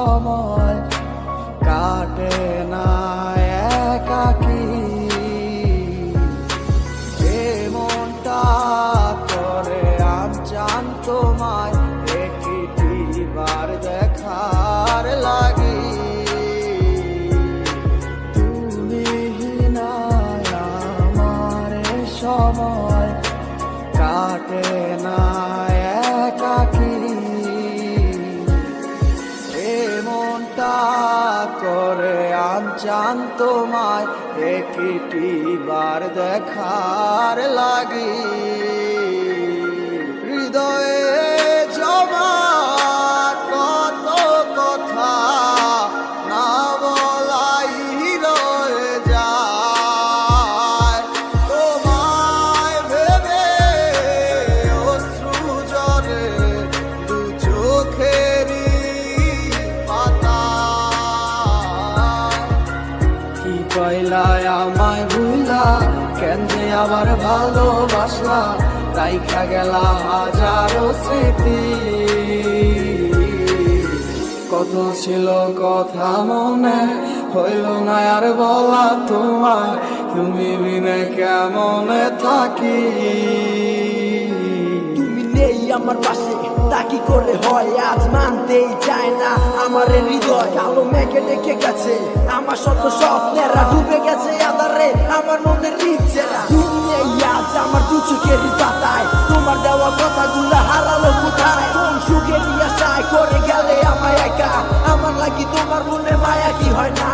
সময় কাটে না একাকী। মনটা করে আনচান তোমায় একটিবার দেখার লাগি। তুমি নাই আমার সময় কাটে না একাকী। মনটা করে আনচান তোমায় একটিবার দেখার লাগি। হৃদয়ে জমা কত কথা না বলাই রয়ে যায়। তোমায় ভেবে অশ্রু ঝরে দু চোখেরই কি পয়লায় আমায় ভুলা, কেন যে আবার ভালোবাসলা, রাইখা গেলা হাজারো স্মৃতি। কত ছিল কথা মনে, হইল না আর বলা তোমায়, তুমি বিনে কেমনে থাকি। তুমি নেই আমার পাশে, তা কি করে হয় আজ মানতেই চায় না আমার হৃদয়। কালো মেঘে ডেকে গেছে আমার শত স্বপ্নেরা, ডুবে গেছে আধারে আমার মনের ইচ্ছেরা। তুমি নেই আজ আমার দু চোখের পাতায়, তোমার দেওয়া কথাগুলো হারালো কোথায়। কোন সুখে নিয়ে আশায় করে গেলে আমায় একা, আমার লাগি তোমার মনে মায়া কি হয় না।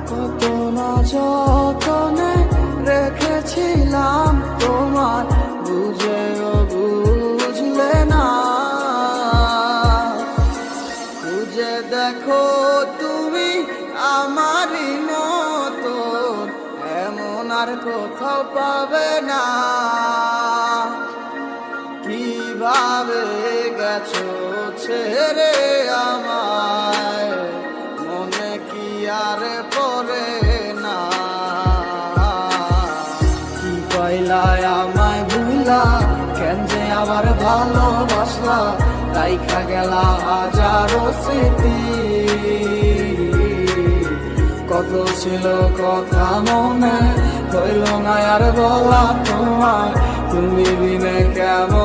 কত না যতনে রেখেছিলাম তোমার, বুঝেও বুঝলে না। বুঝে দেখো তুমি আমারই মতো, এমন আর কোথাও পাবে না। কিভাবে গেছো ছেড়ে আমায়, মনে কি আর পড়ে না। কি পয়লায় আমায় ভুলা, কেন যে আবার ভালোবাসলা, রাইখা গেলা হাজারো স্মৃতি। কত ছিল কথা মনে, হইল না আর বলা তোমায়, তুমি বিনে কেমন